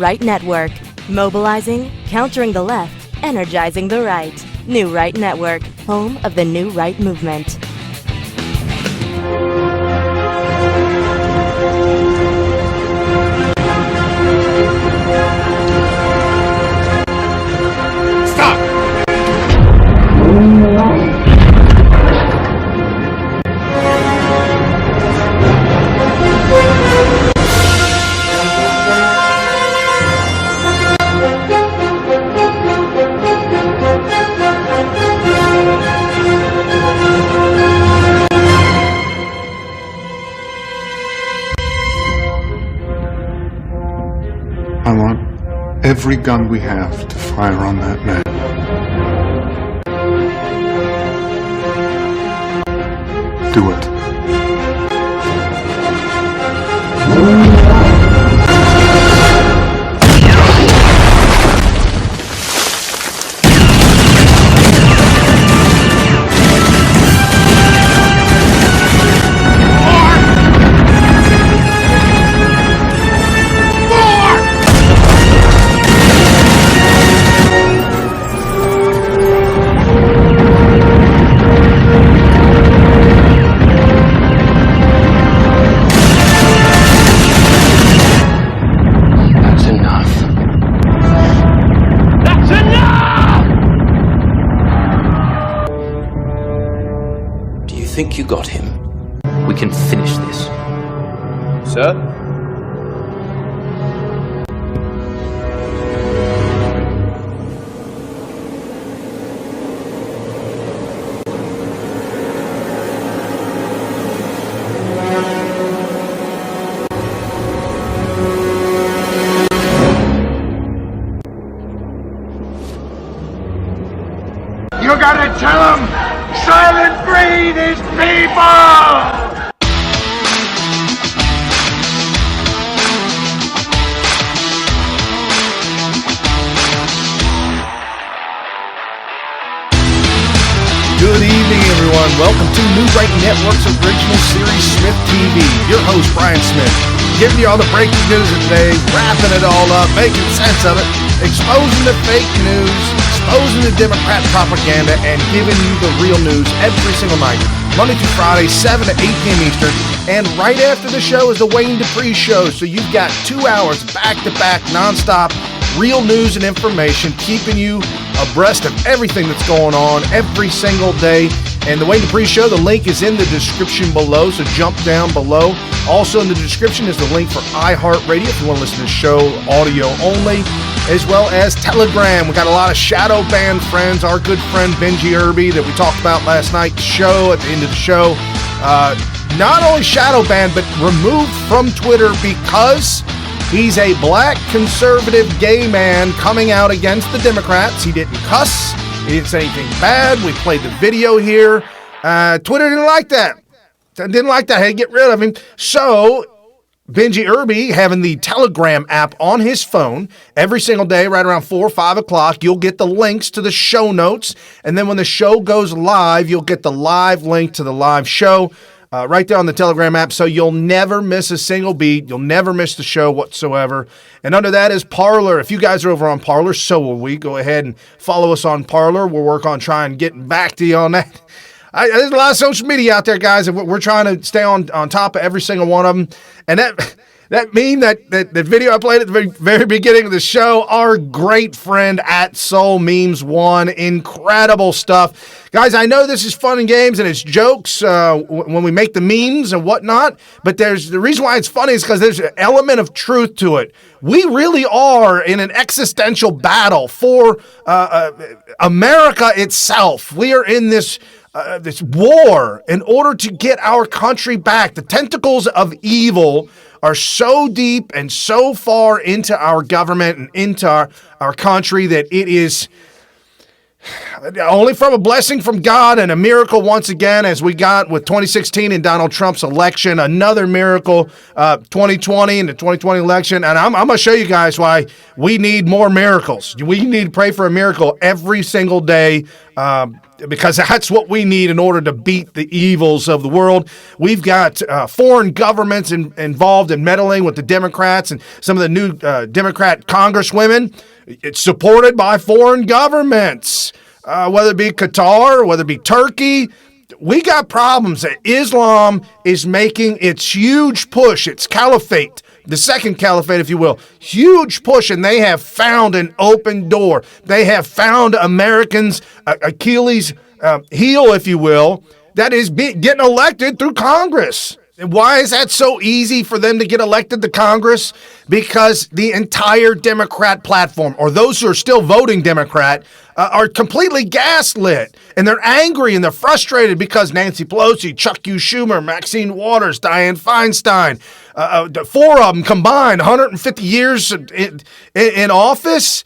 Right Network. Mobilizing, countering the left, energizing the right. New Right Network, home of the New Right movement. I want every gun we have to fire on that man. Do it. Think you got him? We can finish this. Sir? You gotta tell him! Silent free these people! Good evening, everyone. Welcome to New Right Network's original series, SmythTV. Your host, Brian Smith, giving you all the breaking news of the day, wrapping it all up, making sense of it, exposing the fake news, exposing the Democrat propaganda, and giving you the real news every single night, Monday through Friday, 7 to 8 p.m. Eastern. And right after the show is the Wayne Dupree Show. So you've got 2 hours back-to-back, nonstop, real news and information, keeping you abreast of everything that's going on every single day. And the Wayne Dupree Show, the link is in the description below, so jump down below. Also in the description is the link for iHeartRadio if you want to listen to the show audio only, as well as Telegram. We got a lot of shadow banned friends. Our good friend BenGibbard that we talked about last night's show, at the end of the show, not only shadow banned, but removed from Twitter because he's a black conservative gay man coming out against the Democrats. He didn't cuss. He didn't say anything bad. We played the video here. Twitter didn't like that. Didn't like that. Had to get rid of him. So BenGibbard, having the Telegram app on his phone every single day, right around 4 or 5 o'clock, you'll get the links to the show notes. And then when the show goes live, you'll get the live link to the live show right there on the Telegram app. So you'll never miss a single beat. You'll never miss the show whatsoever. And under that is Parler. If you guys are over on Parler, so will we. Go ahead and follow us on Parler. We'll work on trying getting back to you on that. There's a lot of social media out there, guys, and we're trying to stay on top of every single one of them. And that meme, that video I played at the very beginning of the show, our great friend at Soul Memes 1, incredible stuff. Guys, I know this is fun and games and it's jokes when we make the memes and whatnot, but the reason why it's funny is because there's an element of truth to it. We really are in an existential battle for America itself. We are in this war in order to get our country back. The tentacles of evil are so deep and so far into our government and into our country that it is Only from a blessing from God and a miracle once again, as we got with 2016 and Donald Trump's election, another miracle, 2020 and the 2020 election. And I'm going to show you guys why we need more miracles. We need to pray for a miracle every single day, because that's what we need in order to beat the evils of the world. We've got foreign governments involved in meddling with the Democrats and some of the new Democrat congresswomen. It's supported by foreign governments, whether it be Qatar, whether it be Turkey. We got problems that Islam is making its huge push, its caliphate, the second caliphate, if you will, huge push, and they have found an open door. They have found Americans' Achilles heel, if you will, that is getting elected through Congress. And why is that so easy for them to get elected to Congress? Because the entire Democrat platform, or those who are still voting Democrat, are completely gaslit. And they're angry and they're frustrated because Nancy Pelosi, Chuck U. Schumer, Maxine Waters, Dianne Feinstein, the four of them combined, 150 years in office,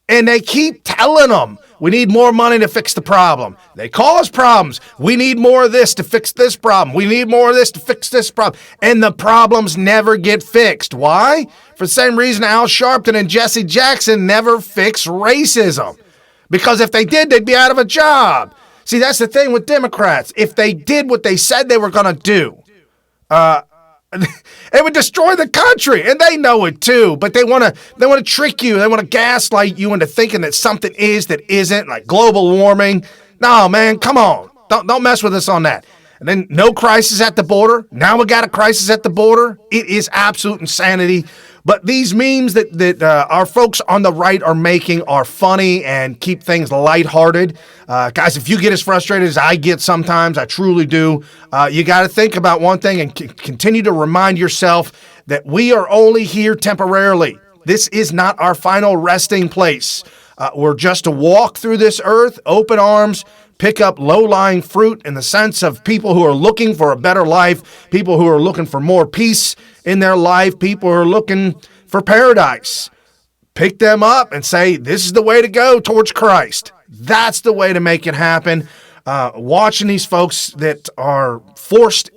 and they keep telling them, we need more money to fix the problem. They cause problems. We need more of this to fix this problem. We need more of this to fix this problem. And the problems never get fixed. Why? For the same reason Al Sharpton and Jesse Jackson never fixed racism. Because if they did, they'd be out of a job. See, that's the thing with Democrats. If they did what they said they were going to do, it would destroy the country, and they know it too. But they want to trick you. They want to gaslight you into thinking that something is that isn't, like global warming. No, man, come on. Don't mess with us on that. And then no crisis at the border. Now we got a crisis at the border. It is absolute insanity. But these memes that our folks on the right are making are funny and keep things lighthearted. Guys, if you get as frustrated as I get sometimes, I truly do, you got to think about one thing and continue to remind yourself that we are only here temporarily. This is not our final resting place. We're just to walk through this earth, open arms, pick up low-lying fruit in the sense of people who are looking for a better life, people who are looking for more peace in their life, people who are looking for paradise. Pick them up and say, this is the way to go towards Christ. That's the way to make it happen. Watching these folks that are forced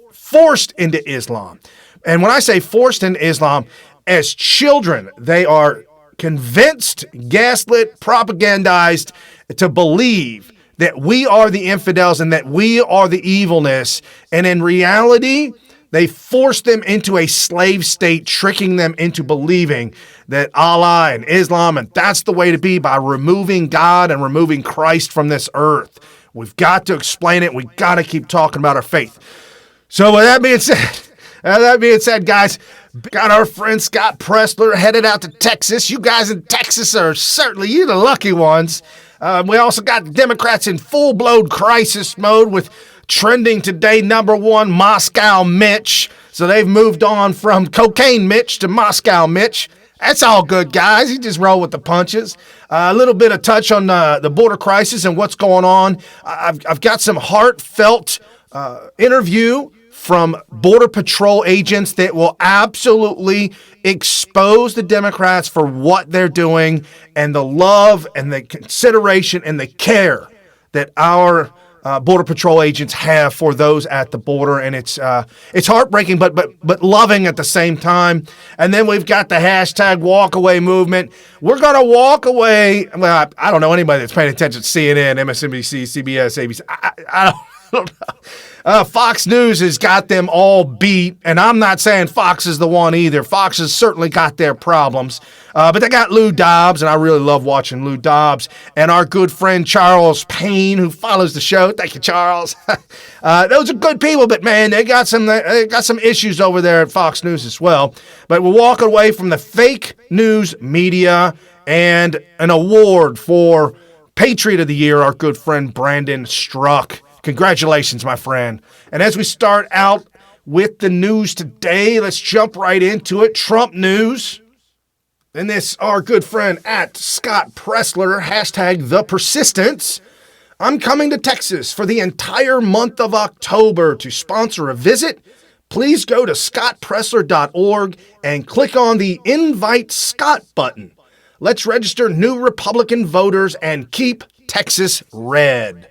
into Islam. And when I say forced into Islam, as children, they are convinced, gaslit, propagandized to believe that we are the infidels and that we are the evilness. And in reality, they force them into a slave state, tricking them into believing that Allah and Islam, and that's the way to be, by removing God and removing Christ from this earth. We've got to explain it. We've got to keep talking about our faith. So with that being said, guys, got our friend Scott Pressler headed out to Texas. You guys in Texas are certainly, you're the lucky ones. We also got the Democrats in full-blown crisis mode with trending today, number one, MoscowMitch. So they've moved on from Cocaine Mitch to MoscowMitch. That's all good, guys. You just roll with the punches. A little bit of touch on the border crisis and what's going on. I've got some heartfelt interview from Border Patrol agents that will absolutely expose the Democrats for what they're doing and the love and the consideration and the care that our Border Patrol agents have for those at the border. And it's heartbreaking, but loving at the same time. And then we've got the hashtag WalkAway movement. We're going to walk away. Well, I don't know anybody that's paying attention to CNN, MSNBC, CBS, ABC. I don't know. Fox News has got them all beat, and I'm not saying Fox is the one either. Fox has certainly got their problems, but they got Lou Dobbs, and I really love watching Lou Dobbs, and our good friend Charles Payne, who follows the show. Thank you, Charles. Those are good people, but man, they got some issues over there at Fox News as well. But we're walking away from the fake news media and an award for Patriot of the Year, our good friend Brandon Struck. Congratulations, my friend. And as we start out with the news today, let's jump right into it. Trump news. And this, our good friend at Scott Pressler, hashtag The Persistence. I'm coming to Texas for the entire month of October to sponsor a visit. Please go to scottpressler.org and click on the Invite Scott button. Let's register new Republican voters and keep Texas red.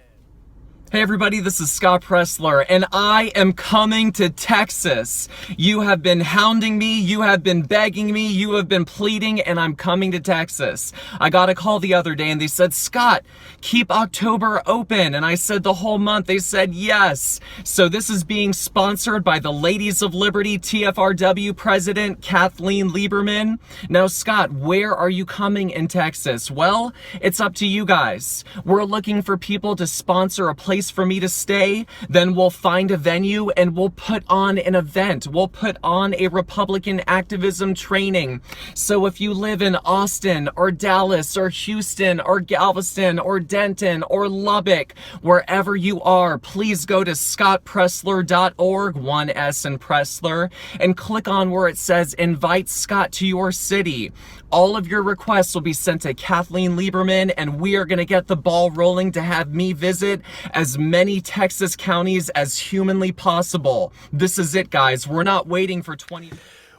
Hey everybody, this is Scott Pressler, and I am coming to Texas. You have been hounding me, you have been begging me, you have been pleading, and I'm coming to Texas. I got a call the other day and they said, Scott, keep October open. And I said the whole month. They said yes. So this is being sponsored by the Ladies of Liberty TFRW President Kathleen Lieberman. Now, Scott, where are you coming in Texas? Well, it's up to you guys. We're looking for people to sponsor a place for me to stay. Then we'll find a venue and we'll put on an event. We'll put on a Republican activism training. So if you live in Austin or Dallas or Houston or Galveston or Denton or Lubbock, wherever you are, please go to scottpressler.org, 1S in Pressler, and click on where it says invite Scott to your city. All of your requests will be sent to Kathleen Lieberman, and we are going to get the ball rolling to have me visit as many Texas counties as humanly possible. This is it, guys. We're not waiting for 20...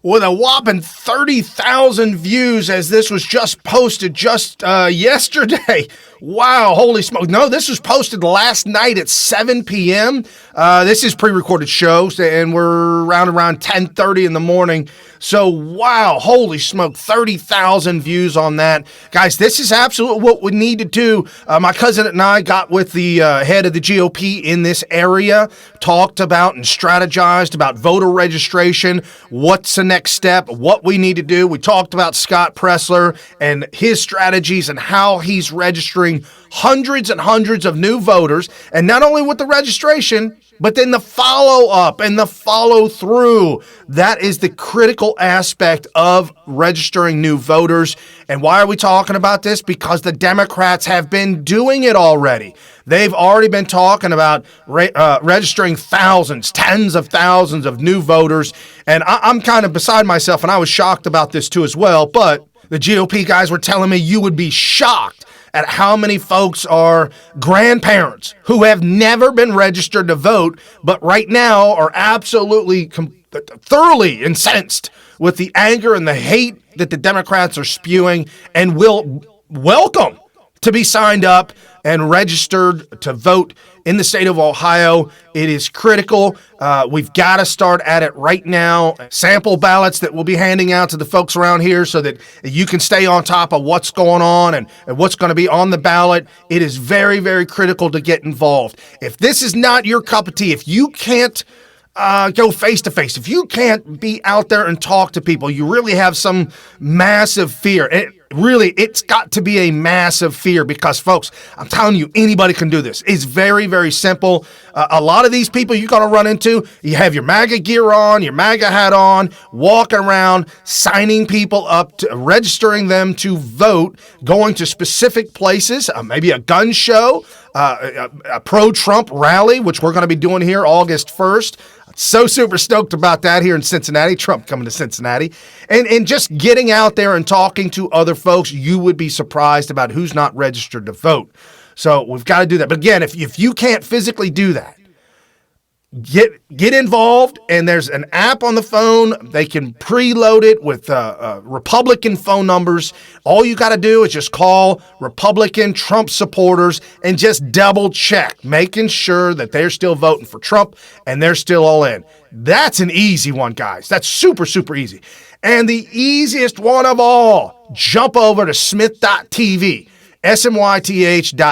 With a whopping 30,000 views as this was just posted just yesterday. Wow, holy smoke. No, this was posted last night at 7 p.m. This is pre-recorded shows, and we're around 10:30 in the morning. So, wow, holy smoke, 30,000 views on that. Guys, this is absolutely what we need to do. My cousin and I got with the head of the GOP in this area, talked about and strategized about voter registration, what's the next step, what we need to do. We talked about Scott Pressler and his strategies and how he's registering hundreds and hundreds of new voters, and not only with the registration, but then the follow-up and the follow-through. That is the critical aspect of registering new voters. And why are we talking about this? Because the Democrats have been doing it already. They've already been talking about registering thousands, tens of thousands of new voters. And I'm kind of beside myself, and I was shocked about this too as well. But the GOP guys were telling me you would be shocked at how many folks are grandparents who have never been registered to vote, but right now are absolutely thoroughly incensed with the anger and the hate that the Democrats are spewing, and will welcome to be signed up and registered to vote in the state of Ohio. It is critical. We've got to start at it right now. Sample ballots that we'll be handing out to the folks around here so that you can stay on top of what's going on and what's going to be on the ballot. It is very, very critical to get involved. If this is not your cup of tea, if you can't go face to face, if you can't be out there and talk to people, you really have some massive fear. It's got to be a massive fear because, folks, I'm telling you, anybody can do this. It's very, very simple. A lot of these people you're going to run into, you have your MAGA gear on, your MAGA hat on, walking around, signing people up, registering them to vote, going to specific places, maybe a gun show, a pro-Trump rally, which we're going to be doing here August 1st. So super stoked about that here in Cincinnati. Trump coming to Cincinnati. And just getting out there and talking to other folks, you would be surprised about who's not registered to vote. So we've got to do that. But again, if you can't physically do that, get involved, and there's an app on the phone. They can preload it with Republican phone numbers. All you got to do is just call Republican Trump supporters and just double check, making sure that they're still voting for Trump and they're still all in. That's an easy one, guys. That's super, super easy. And the easiest one of all, jump over to Smyth.tv, SMYTH.tv.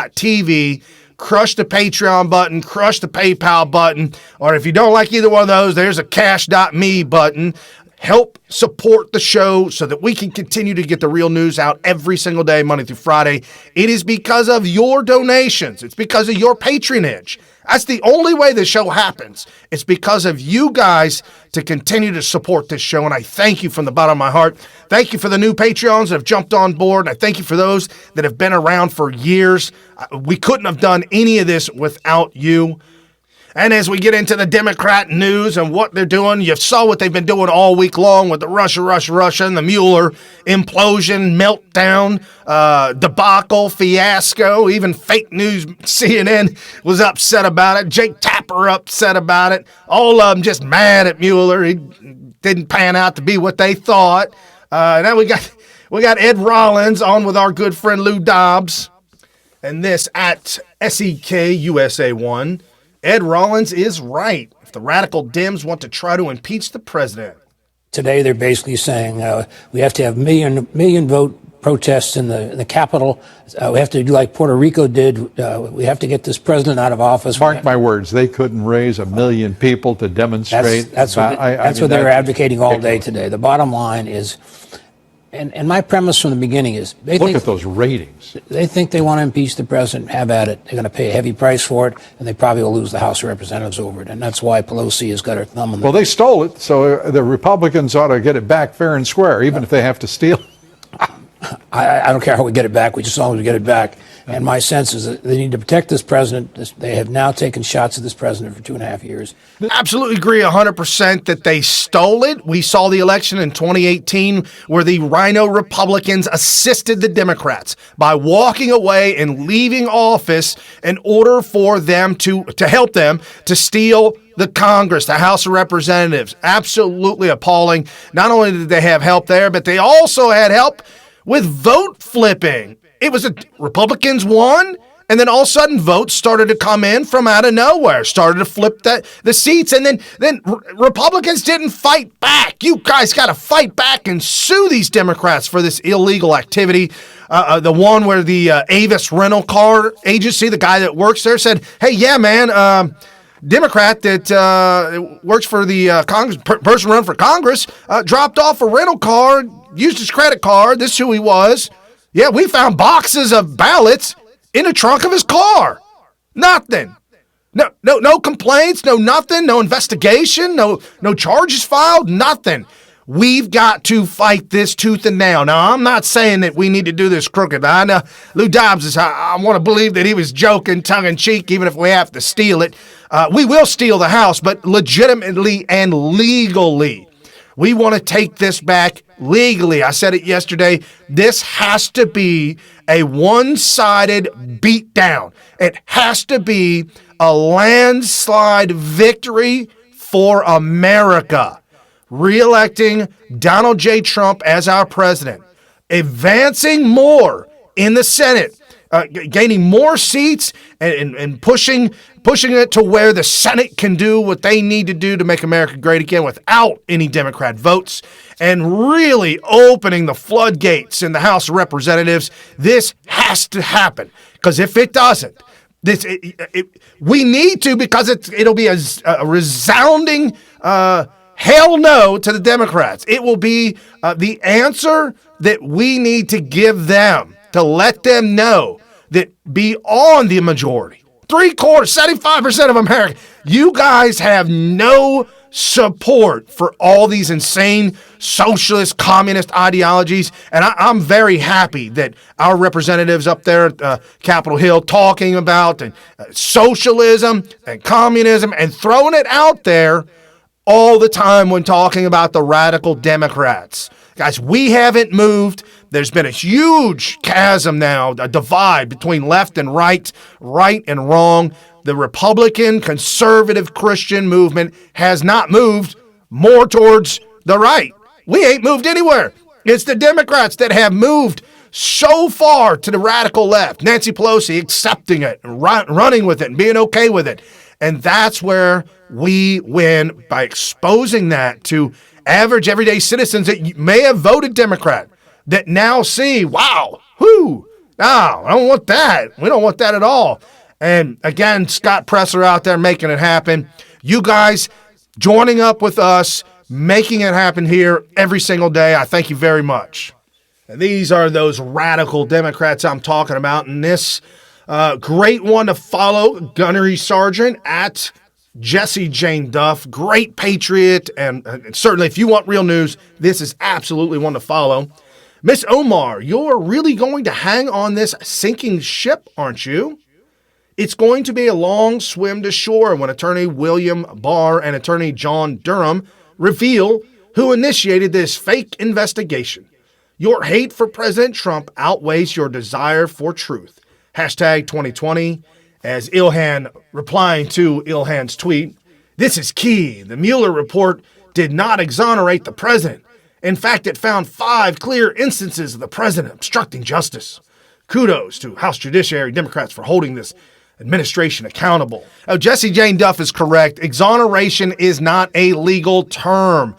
Crush the Patreon button, crush the PayPal button, or if you don't like either one of those, there's a cash.me button. Help support the show so that we can continue to get the real news out every single day, Monday through Friday. It is because of your donations. It's because of your patronage. That's the only way the show happens. It's because of you guys to continue to support this show, and I thank you from the bottom of my heart. Thank you for the new Patreons that have jumped on board, and I thank you for those that have been around for years. We couldn't have done any of this without you. And as we get into the Democrat news and what they're doing, you saw what they've been doing all week long with the Russia, and the Mueller implosion, meltdown, debacle, fiasco. Even fake news CNN was upset about it. Jake Tapper upset about it. All of them just mad at Mueller. He didn't pan out to be what they thought. Now we got Ed Rollins on with our good friend Lou Dobbs. And this at SEKUSA1, Ed Rollins is right. If the radical Dems want to try to impeach the president. Today, they're basically saying we have to have million vote protests in the Capitol. We have to do like Puerto Rico did. We have to get this president out of office. Mark my words, they couldn't raise 1 million people to demonstrate. That's what they're advocating all day today. The bottom line is, and my premise from the beginning is, look at those ratings. They think they want to impeach the president. Have at it. They're going to pay a heavy price for it, and they probably will lose the House of Representatives over it. And that's why Pelosi has got her thumb on the. Well, they stole it, so the Republicans ought to get it back fair and square, even if they have to steal it. I don't care how we get it back. We just always get it back. And my sense is that they need to protect this president. They have now taken shots at this president for 2.5 years. Absolutely agree 100% that they stole it. We saw the election in 2018 where the Rhino Republicans assisted the Democrats by walking away and leaving office in order for them to help them to steal the Congress, the House of Representatives. Absolutely appalling. Not only did they have help there, but they also had help with vote flipping. It was Republicans won, and then all of a sudden votes started to come in from out of nowhere, started to flip the seats, and then Republicans didn't fight back. You guys got to fight back and sue these Democrats for this illegal activity. The one where the Avis rental car agency, the guy that works there, said, hey, yeah, man, Democrat that works for the Congress, person run for Congress, dropped off a rental car, used his credit card. This is who he was. Yeah, we found boxes of ballots in the trunk of his car. Nothing. No complaints, no nothing, no investigation, no charges filed, nothing. We've got to fight this tooth and nail. Now, I'm not saying that we need to do this crooked. I know Lou Dobbs I want to believe that he was joking, tongue-in-cheek, even if we have to steal it. We will steal the House, but legitimately and legally. We want to take this back legally. I said it yesterday. This has to be a one-sided beatdown. It has to be a landslide victory for America. Re-electing Donald J. Trump as our president, advancing more in the Senate, gaining more seats and pushing it to where the Senate can do what they need to do to make America great again without any Democrat votes, and really opening the floodgates in the House of Representatives. This has to happen, because if it doesn't, we need to, because it'll be a resounding hell no to the Democrats. It will be the answer that we need to give them to let them know that beyond the majority, 75% of America, you guys have no support for all these insane socialist, communist ideologies. And I'm very happy that our representatives up there at Capitol Hill talking about socialism and communism and throwing it out there all the time when talking about the radical Democrats. Guys, we haven't moved. There's been a huge chasm now, a divide between left and right and wrong. The Republican, conservative, Christian movement has not moved more towards the right. We ain't moved anywhere. It's the Democrats that have moved so far to the radical left. Nancy Pelosi accepting it, and running with it, and being okay with it. And that's where we win, by exposing that to average, everyday citizens that may have voted Democrat, that now see, wow, no, I don't want that. We don't want that at all. And again, Scott Presler out there making it happen. You guys joining up with us, making it happen here every single day. I thank you very much. And these are those radical Democrats I'm talking about. And this great one to follow, Gunnery Sergeant at Jesse Jane Duff, great patriot, and certainly if you want real news, this is absolutely one to follow. Miss Omar, you're really going to hang on this sinking ship, aren't you? It's going to be a long swim to shore when Attorney William Barr and Attorney John Durham reveal who initiated this fake investigation. Your hate for President Trump outweighs your desire for truth. Hashtag 2020. As Ilhan replying to Ilhan's tweet, this is key. The Mueller report did not exonerate the president. In fact, it found 5 clear instances of the president obstructing justice. Kudos to House Judiciary Democrats for holding this administration accountable. Oh, Jesse Jane Duff is correct. Exoneration is not a legal term.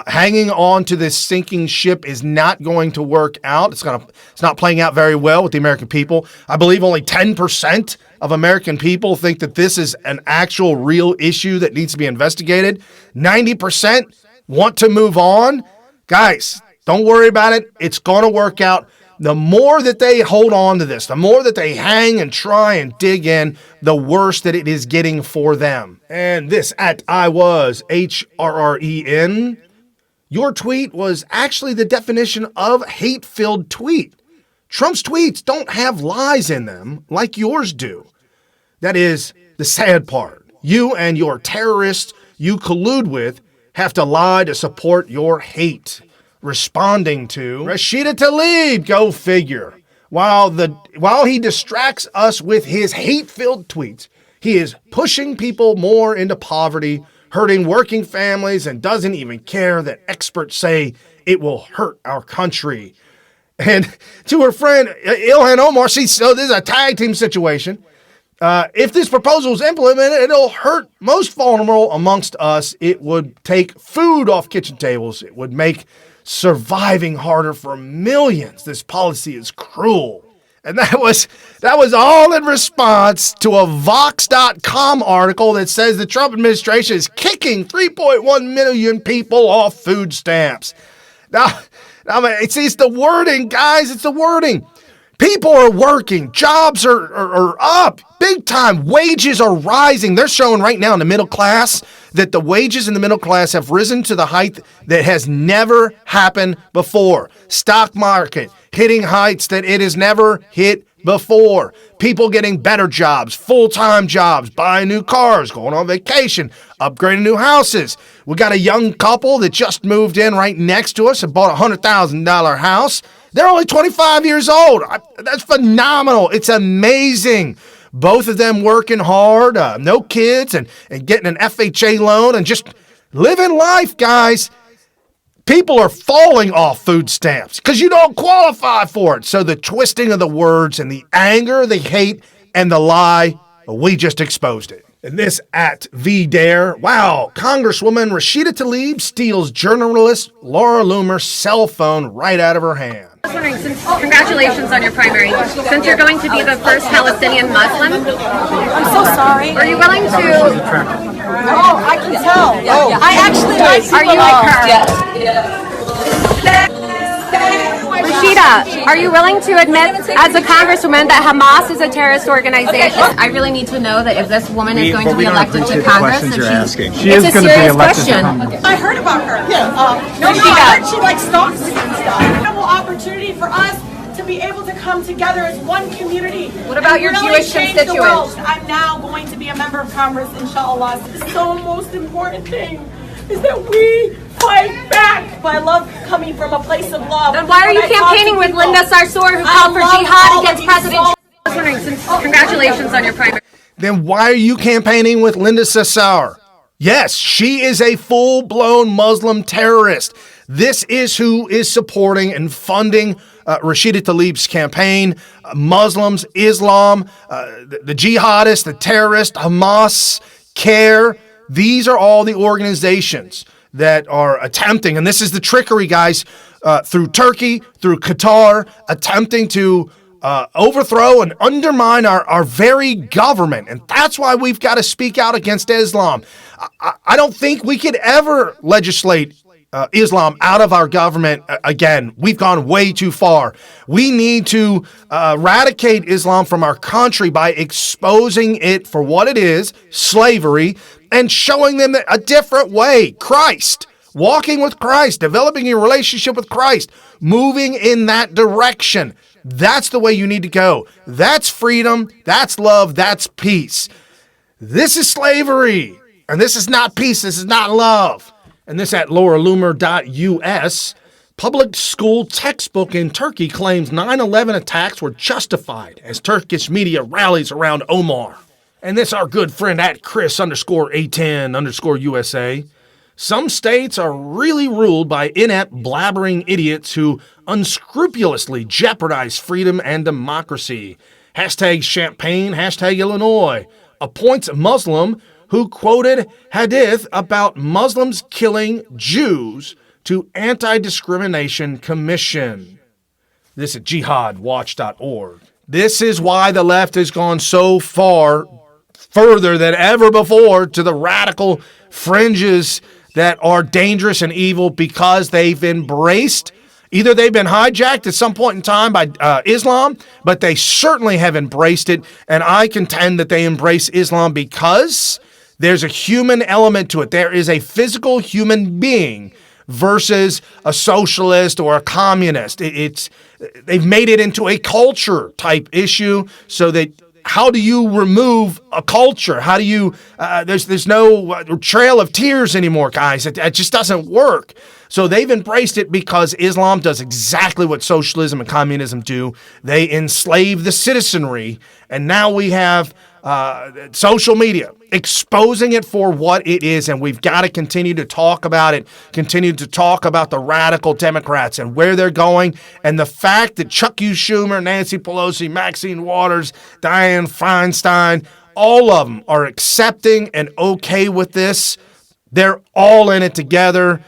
Hanging on to this sinking ship is not going to work out. It's not playing out very well with the American people. I believe only 10% of American people think that this is an actual real issue that needs to be investigated. 90% want to move on. Guys, don't worry about it. It's going to work out. The more that they hold on to this, the more that they hang and try and dig in, the worse that it is getting for them. And this at I was HRREN. Your tweet was actually the definition of hate-filled tweet. Trump's tweets don't have lies in them like yours do. That is the sad part. You and your terrorists you collude with have to lie to support your hate. Responding to Rashida Tlaib, go figure. While he distracts us with his hate-filled tweets, he is pushing people more into poverty, hurting working families, and doesn't even care that experts say it will hurt our country. And to her friend Ilhan Omar, so this is a tag team situation. If this proposal is implemented, it'll hurt most vulnerable amongst us. It would take food off kitchen tables. It would make surviving harder for millions. This policy is cruel. And that was all in response to a Vox.com article that says the Trump administration is kicking 3.1 million people off food stamps. Now it's the wording, guys. It's the wording. People are working. Jobs are up big time. Wages are rising. They're showing right now in the middle class that the wages in the middle class have risen to the height that has never happened before. Stock market hitting heights that it has never hit before. People getting better jobs, full-time jobs, buying new cars, going on vacation, upgrading new houses. We got a young couple that just moved in right next to us and bought a $100,000 house. They're only 25 years old. That's phenomenal. It's amazing. Both of them working hard, no kids, and getting an FHA loan and just living life, guys. People are falling off food stamps because you don't qualify for it. So the twisting of the words and the anger, the hate, and the lie, we just exposed it. And this at VDare. Wow, Congresswoman Rashida Tlaib steals journalist Laura Loomer's cell phone right out of her hand. I was wondering, congratulations on your primary. Since you're going to be the first Palestinian Muslim, I'm so sorry. Are you willing to? Oh, I can tell. Yeah. I actually like people. Are you like her? Yes. Rashida, are you willing to admit as a congresswoman that Hamas is a terrorist organization? I really need to know that if this woman is going to be elected to Congress, that it's a serious question. I heard about her. Yeah. No, I heard she like stalks and stuff. Incredible opportunity for us to be able to come together as one community. What about your really Jewish constituents? I'm now going to be a member of Congress, inshallah. The most important thing is that we fight back. But I love coming from a place of love. Then why are you campaigning with Linda Sarsour, who called for jihad against President Trump? I was wondering, congratulations on your primary. Then why are you campaigning with Linda Sarsour? Yes, she is a full-blown Muslim terrorist. This is who is supporting and funding Rashida Tlaib's campaign. Muslims, Islam, the jihadists, the terrorists, Hamas, CARE. These are all the organizations that are attempting, and this is the trickery, guys, through Turkey, through Qatar, attempting to overthrow and undermine our very government. And that's why we've got to speak out against Islam. I don't think we could ever legislate Islam out of our government again. We've gone way too far. We need to eradicate Islam from our country by exposing it for what it is, slavery, and showing them a different way, Christ, walking with Christ, developing a relationship with Christ, moving in that direction. That's the way you need to go. That's freedom, that's love, that's peace. This is slavery, and this is not peace, this is not love. And this at lauraloomer.us. Public school textbook in Turkey claims 9/11 attacks were justified as Turkish media rallies around Omar. And this our good friend at Chris_A10_USA. Some states are really ruled by inept, blabbering idiots who unscrupulously jeopardize freedom and democracy. Hashtag Champaign, hashtag Illinois appoints a Muslim who quoted hadith about Muslims killing Jews to Anti-Discrimination Commission. This at jihadwatch.org. This is why the left has gone so far further than ever before to the radical fringes that are dangerous and evil, because they've embraced, either they've been hijacked at some point in time by Islam, but they certainly have embraced it. And I contend that they embrace Islam because there's a human element to it. There is a physical human being versus a socialist or a communist. They've made it into a culture type issue, so that how do you remove a culture? How do you, there's no trail of tears anymore, guys. It just doesn't work. So they've embraced it because Islam does exactly what socialism and communism do. They enslave the citizenry. And now we have social media exposing it for what it is. And we've got to continue to talk about it, continue to talk about the radical Democrats and where they're going. And the fact that Chuck U. Schumer, Nancy Pelosi, Maxine Waters, Dianne Feinstein, all of them are accepting and okay with this. They're all in it together.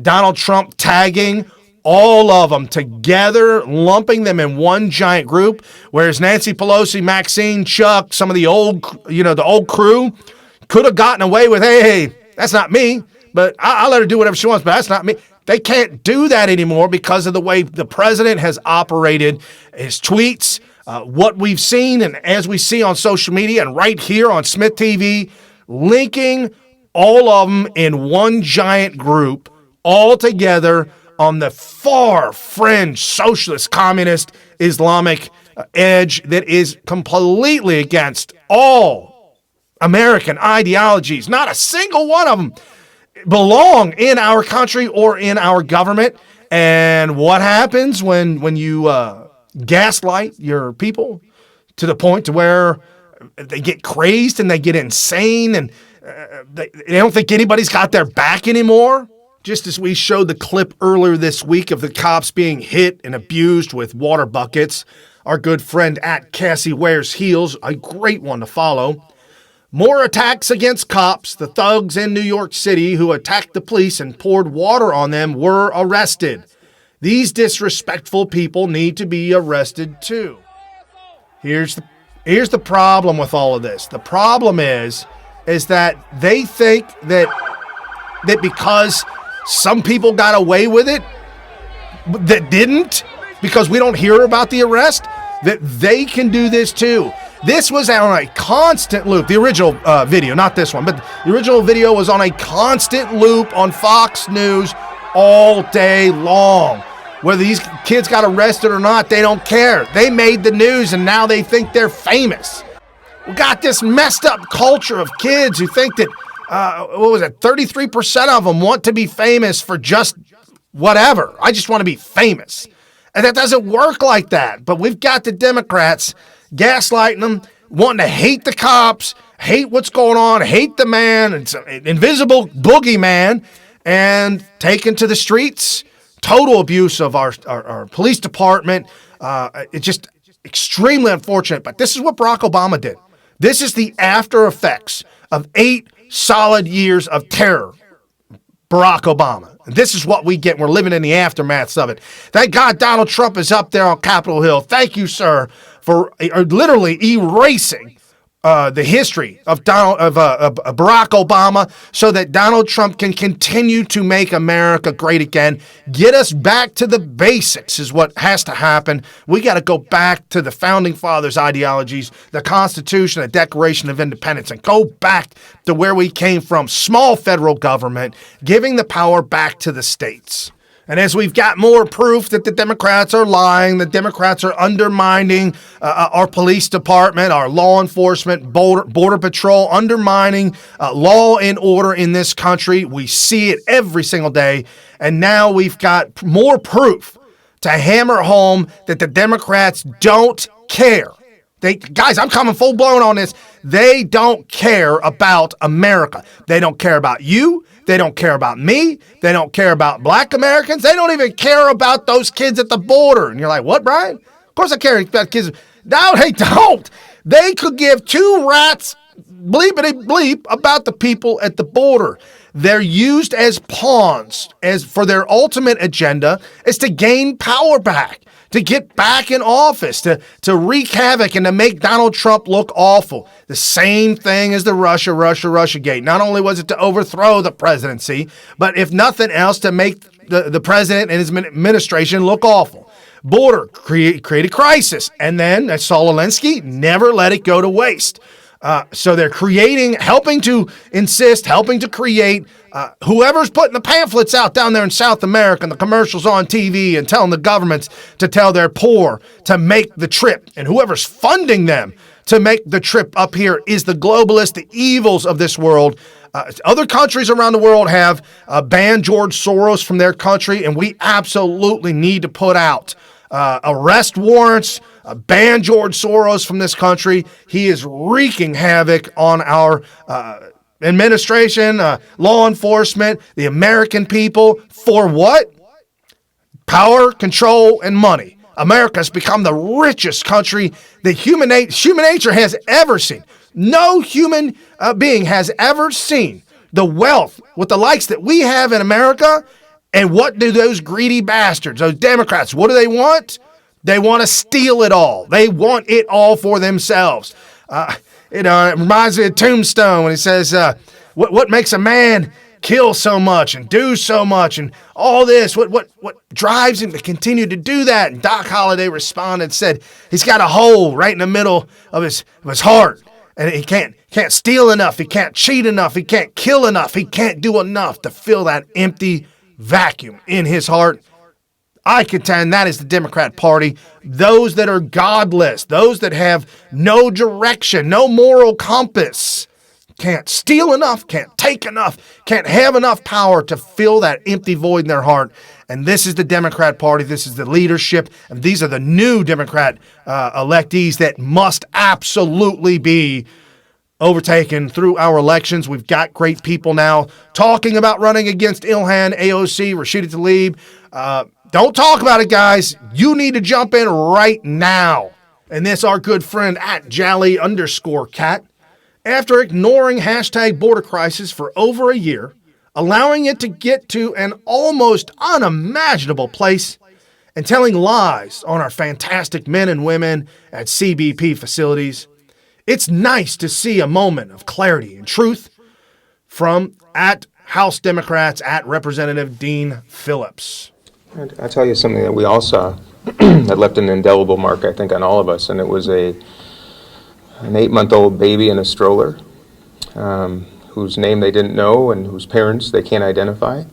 Donald Trump tagging all of them together, lumping them in one giant group, whereas Nancy Pelosi, Maxine, Chuck, some of the old crew could have gotten away with, hey, that's not me, but I'll let her do whatever she wants, but that's not me. They can't do that anymore because of the way the president has operated, his tweets, what we've seen, and as we see on social media and right here on SmythTV, linking all of them in one giant group, all together on the far fringe socialist, communist, Islamic edge that is completely against all American ideologies. Not a single one of them belong in our country or in our government. And what happens when you gaslight your people to the point to where they get crazed and they get insane and they don't think anybody's got their back anymore? Just as we showed the clip earlier this week of the cops being hit and abused with water buckets, our good friend at Cassie Wears Heels, a great one to follow. More attacks against cops. The thugs in New York City who attacked the police and poured water on them were arrested. These disrespectful people need to be arrested too. Here's the problem with all of this. The problem is that they think that because some people got away with it that didn't, because we don't hear about the arrest, that they can do this too. This was on a constant loop. The original video, not this one, but the original video was on a constant loop on Fox News all day long. Whether these kids got arrested or not, they don't care. They made the news and now they think they're famous. We got this messed up culture of kids who think that 33% of them want to be famous for just whatever. I just want to be famous. And that doesn't work like that. But we've got the Democrats gaslighting them, wanting to hate the cops, hate what's going on, hate the man, it's an invisible boogeyman, and taken to the streets. Total abuse of our police department. It's just extremely unfortunate. But this is what Barack Obama did. This is the after effects of 8 solid years of terror. Barack Obama. And this is what we get. We're living in the aftermaths of it. Thank God Donald Trump is up there on Capitol Hill. Thank you, sir, for literally erasing the history of Barack Obama so that Donald Trump can continue to make America great again. Get us back to the basics is what has to happen. We got to go back to the Founding Fathers' ideologies, the Constitution, the Declaration of Independence, and go back to where we came from, small federal government, giving the power back to the states. And as we've got more proof that the Democrats are lying, the Democrats are undermining our police department, our law enforcement, border patrol, undermining law and order in this country. We see it every single day. And now we've got more proof to hammer home that the Democrats don't care. Guys, I'm coming full blown on this. they don't care about America. They don't care about you. They don't care about me. They don't care about black Americans. They don't even care about those kids at the border. And you're like, what, Brian? Of course I care about kids. No, they don't. They could give two rats bleepity bleep about the people at the border. They're used as pawns for their ultimate agenda is to gain power back, to get back in office, to wreak havoc and to make Donald Trump look awful. The same thing as the Russia gate. Not only was it to overthrow the presidency, but if nothing else, to make the president and his administration look awful. Border create a crisis, and then Saul Alinsky never let it go to waste. So they're helping to create whoever's putting the pamphlets out down there in South America and the commercials on TV and telling the governments to tell their poor to make the trip. And whoever's funding them to make the trip up here is the globalists, the evils of this world. Other countries around the world have banned George Soros from their country, and we absolutely need to put out arrest warrants, ban George Soros from this country. He is wreaking havoc on our administration, law enforcement, the American people. For what? Power, control, and money. America's become the richest country that human nature has ever seen. No human being has ever seen the wealth with the likes that we have in America. And what do those greedy bastards, those Democrats, what do they want? They want to steal it all. They want it all for themselves. It reminds me of Tombstone when he says, what makes a man kill so much and do so much and all this? What drives him to continue to do that? And Doc Holliday responded and said, he's got a hole right in the middle of his heart. And he can't steal enough. He can't cheat enough. He can't kill enough. He can't do enough to fill that empty vacuum in his heart. I contend that is the Democrat Party. Those that are godless, those that have no direction, no moral compass, can't steal enough, can't take enough, can't have enough power to fill that empty void in their heart. And this is the Democrat Party. This is the leadership. And these are the new Democrat electees that must absolutely be overtaken through our elections. We've got great people now talking about running against Ilhan, AOC, Rashida Tlaib. Don't talk about it, guys. You need to jump in right now. And this, our good friend at Jally_Cat, after ignoring hashtag border crisis for over a year, allowing it to get to an almost unimaginable place, and telling lies on our fantastic men and women at CBP facilities, it's nice to see a moment of clarity and truth from at House Democrats at Representative Dean Phillips. I'll tell you something that we all saw that left an indelible mark, I think, on all of us, and it was an 8-month-old baby in a stroller whose name they didn't know and whose parents they can't identify,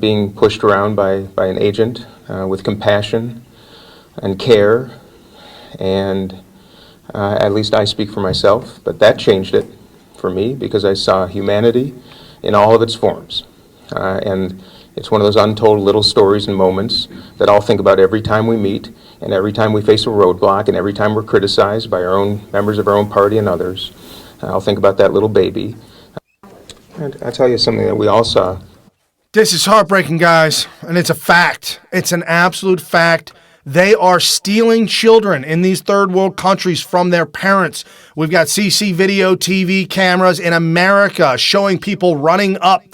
being pushed around by an agent with compassion and care, and at least I speak for myself, but that changed it for me because I saw humanity in all of its forms. And it's one of those untold little stories and moments that I'll think about every time we meet and every time we face a roadblock and every time we're criticized by our own members of our own party and others. I'll think about that little baby. And I'll tell you something that we all saw. This is heartbreaking, guys, and it's a fact. It's an absolute fact. They are stealing children in these third world countries from their parents. We've got CC video TV cameras in America showing people running up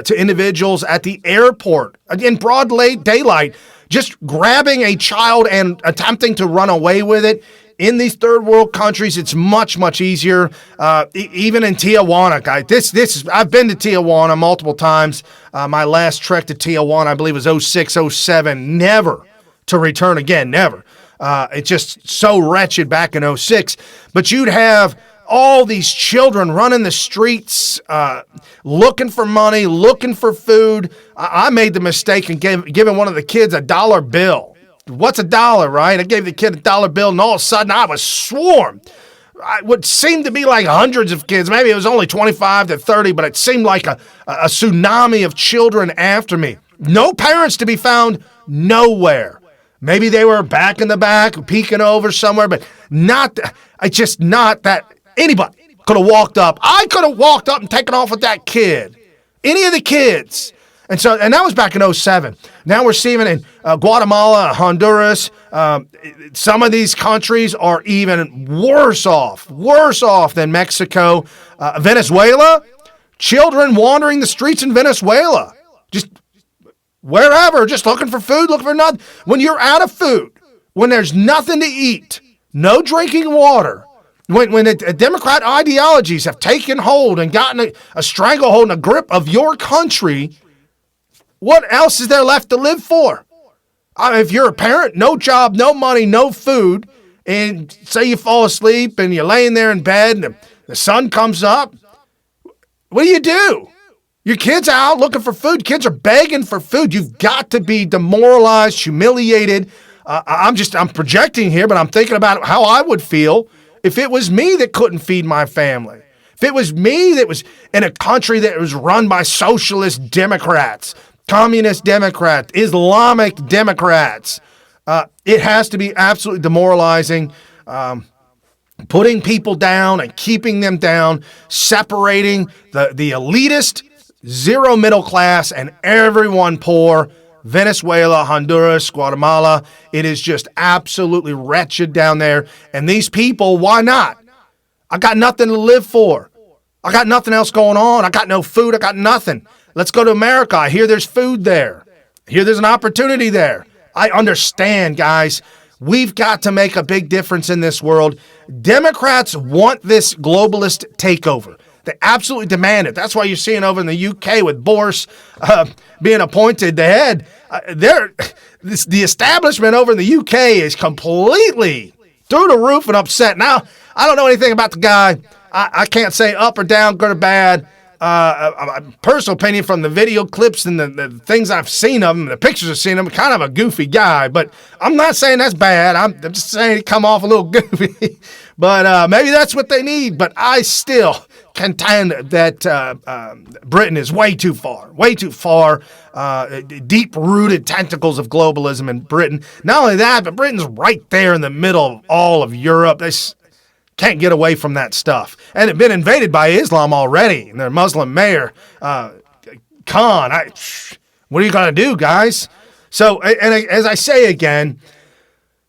to individuals at the airport in broad daylight, just grabbing a child and attempting to run away with it. In these third world countries, it's much, much easier. Even in Tijuana, guys. I've been to Tijuana multiple times. My last trek to Tijuana, I believe, was 06, 07. Never to return again, never. It's just so wretched back in 06. But you'd have all these children running the streets, looking for money, looking for food. I made the mistake of giving one of the kids a dollar bill. What's a dollar, right? I gave the kid a dollar bill, and all of a sudden I was swarmed. What seemed to be like hundreds of kids. Maybe it was only 25 to 30, but it seemed like a tsunami of children after me. No parents to be found nowhere. Maybe they were back in the back, peeking over somewhere, but not that Anybody could have walked up. I could have walked up and taken off with that kid. Any of the kids. And that was back in 2007. Now we're seeing it in Guatemala, Honduras. Some of these countries are even worse off than Mexico. Venezuela, children wandering the streets in Venezuela. Just wherever, just looking for food, looking for nothing. When you're out of food, when there's nothing to eat, no drinking water, when Democrat ideologies have taken hold and gotten a stranglehold and a grip of your country, what else is there left to live for? If you're a parent, no job, no money, no food, and say you fall asleep and you're laying there in bed and the sun comes up, what do? Your kid's out looking for food. Kids are begging for food. You've got to be demoralized, humiliated. I'm projecting here, but I'm thinking about how I would feel if it was me that couldn't feed my family. If it was me that was in a country that was run by socialist Democrats, communist Democrats, Islamic Democrats, it has to be absolutely demoralizing. Putting people down and keeping them down, separating the elitist, zero middle class, and everyone poor. Venezuela, Honduras, Guatemala. It is just absolutely wretched down there. And these people, why not? I got nothing to live for. I got nothing else going on. I got no food. I got nothing. Let's go to America. I hear there's food there. I hear there's an opportunity there. I understand, guys. We've got to make a big difference in this world. Democrats want this globalist takeover. They absolutely demand it. That's why you're seeing over in the UK with Boris being appointed the head. The establishment over in the UK is completely through the roof and upset. Now, I don't know anything about the guy. I can't say up or down, good or bad. Personal opinion from the video clips and the things I've seen of him, the pictures I've seen of him, kind of a goofy guy. But I'm not saying that's bad. I'm just saying he come off a little goofy. But maybe that's what they need. But I still contend that Britain is way too far, deep-rooted tentacles of globalism in Britain. Not only that, but Britain's right there in the middle of all of Europe. They can't get away from that stuff. And they've been invaded by Islam already. And their Muslim mayor, Khan. What are you going to do, guys? So, and as I say again,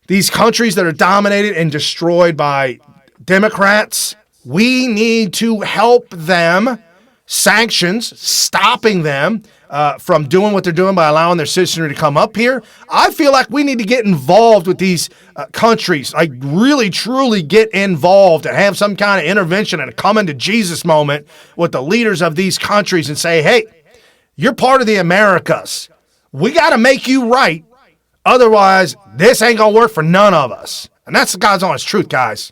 these countries that are dominated and destroyed by Democrats, we need to help them. Sanctions, stopping them from doing what they're doing by allowing their citizenry to come up here. I feel like we need to get involved with these countries, like really, truly get involved and have some kind of intervention and a coming to Jesus moment with the leaders of these countries and say, hey, you're part of the Americas. We got to make you right. Otherwise, this ain't going to work for none of us. And that's the God's honest truth, guys.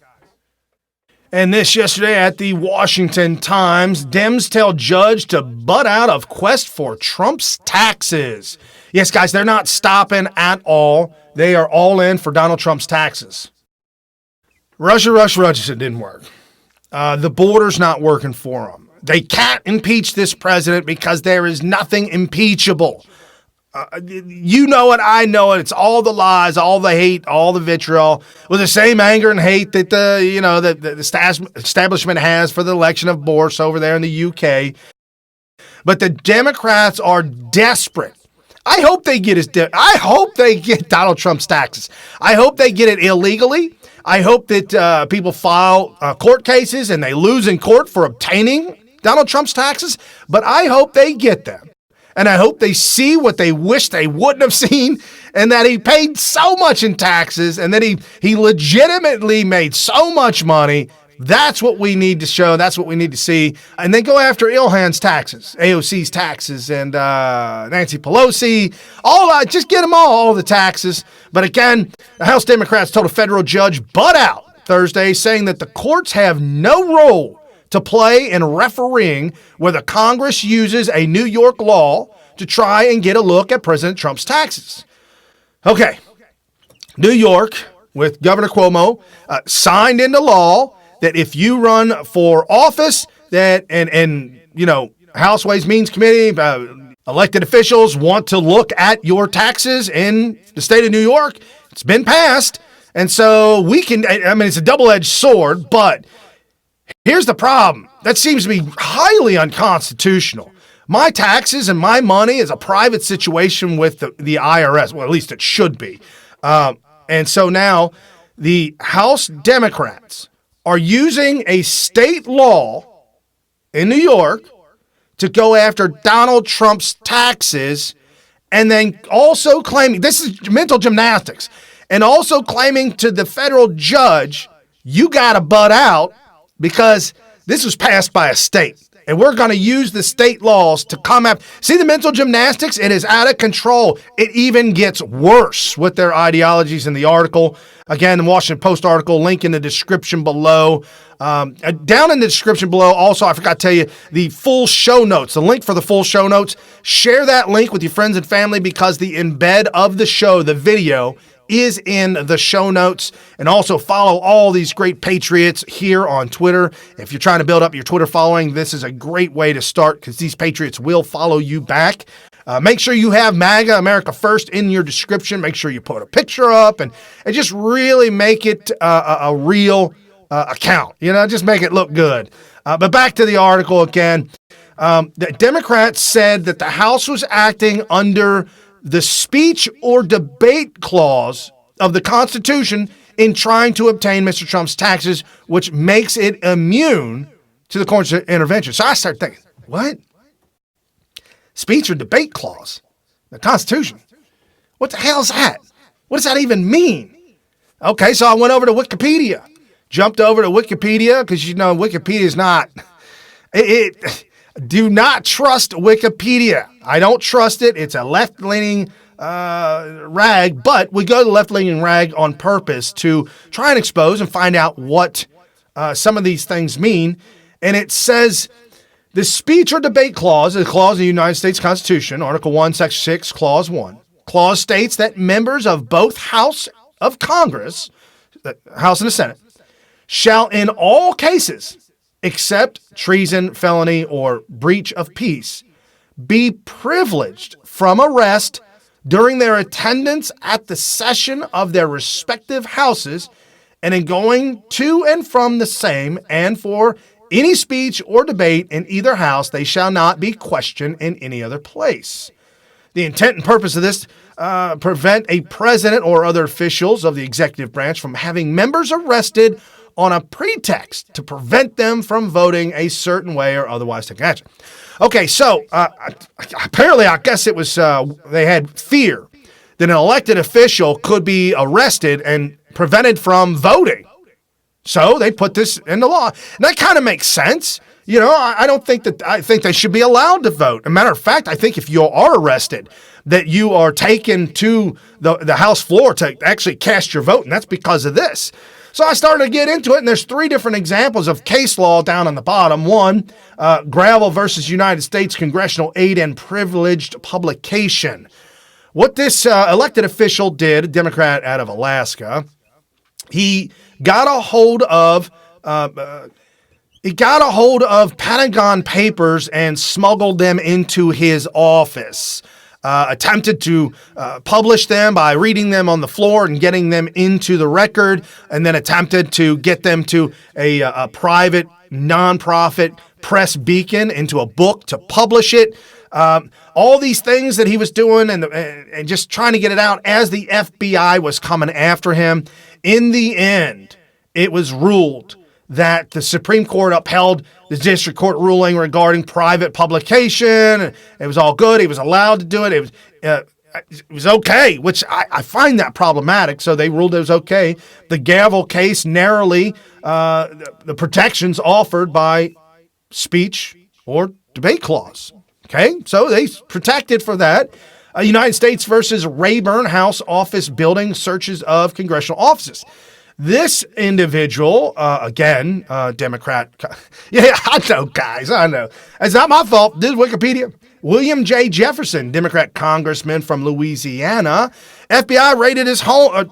And this yesterday at the Washington Times, Dems tell judge to butt out of quest for Trump's taxes. Yes, guys, they're not stopping at all. They are all in for Donald Trump's taxes. Russia it didn't work. The border's not working for them. They can't impeach this president because there is nothing impeachable. You know it, I know it. It's all the lies, all the hate, all the vitriol, with the same anger and hate that the establishment has for the election of Boris over there in the UK. But the Democrats are desperate. I hope they get Donald Trump's taxes. I hope they get it illegally. I hope that people file court cases and they lose in court for obtaining Donald Trump's taxes. But I hope they get them. And I hope they see what they wish they wouldn't have seen, and that he paid so much in taxes, and that he legitimately made so much money. That's what we need to show. That's what we need to see. And then go after Ilhan's taxes, AOC's taxes, and Nancy Pelosi. Just get them all the taxes. But again, the House Democrats told a federal judge, butt out Thursday, saying that the courts have no role to play in refereeing whether Congress uses a New York law to try and get a look at President Trump's taxes. Okay, New York, with Governor Cuomo, signed into law that if you run for office, that and House Ways Means Committee, elected officials want to look at your taxes in the state of New York. It's been passed, and so we can. I mean, it's a double-edged sword, but Here's the problem. That seems to be highly unconstitutional. My taxes and my money is a private situation with the IRS. Well, at least it should be. And so now the House Democrats are using a state law in New York to go after Donald Trump's taxes, and then also claiming, this is mental gymnastics, and also claiming to the federal judge, you got to butt out because this was passed by a state. And we're going to use the state laws to come after. See the mental gymnastics? It is out of control. It even gets worse with their ideologies in the article. Again, the Washington Post article, link in the description below. Down in the description below, also, I forgot to tell you, the full show notes, the link for the full show notes. Share that link with your friends and family because the embed of the show, the video, is in the show notes. And also follow all these great patriots here on Twitter. If you're trying to build up your Twitter following, this is a great way to start because these patriots will follow you back. Make sure you have MAGA, America First, in your description. Make sure you put a picture up and just really make it a real account. Just make it look good. But back to the article again. The Democrats said that the House was acting under the speech or debate clause of the Constitution in trying to obtain Mr. Trump's taxes, which makes it immune to the court's intervention. So I started thinking, what? Speech or debate clause? The Constitution? What the hell is that? What does that even mean? Okay, so I went over to Wikipedia. Jumped over to Wikipedia because, Wikipedia is not... Do not trust Wikipedia. I don't trust it. It's a left-leaning rag, but we go to the left-leaning rag on purpose to try and expose and find out what some of these things mean. And it says the speech or debate clause is a clause of the United States Constitution, Article 1, Section 6, Clause 1. Clause states that members of both House of Congress, the House and the Senate, shall in all cases except treason, felony, or breach of peace, be privileged from arrest during their attendance at the session of their respective houses and in going to and from the same, and for any speech or debate in either house, they shall not be questioned in any other place. The intent and purpose of this prevent a president or other officials of the executive branch from having members arrested on a pretext to prevent them from voting a certain way or otherwise taking action. Okay, so apparently I guess it was they had fear that an elected official could be arrested and prevented from voting. So they put this in the law. And that kind of makes sense. I think they should be allowed to vote. As a matter of fact, I think if you are arrested, that you are taken to the House floor to actually cast your vote, and that's because of this. So I started to get into it, and there's 3 different examples of case law down on the bottom. One, Gravel versus United States Congressional Aid and Privileged Publication. What this elected official did, a Democrat out of Alaska, he got a hold of Pentagon papers and smuggled them into his office. Attempted to publish them by reading them on the floor and getting them into the record, and then attempted to get them to a private nonprofit press beacon into a book to publish it. All these things that he was doing and just trying to get it out as the FBI was coming after him. In the end, it was ruled that the Supreme Court upheld the district court ruling regarding private publication. It was all good. He was allowed to do it. It was okay, which I find that problematic. So they ruled it was okay. The Gavel case narrowly the protections offered by speech or debate clause. Okay, so they protected for that. United States versus Rayburn House Office Building Searches of Congressional Offices. This individual, again, Democrat. Yeah, I know, guys. I know. It's not my fault. This is Wikipedia. William J. Jefferson, Democrat congressman from Louisiana. FBI raided his home.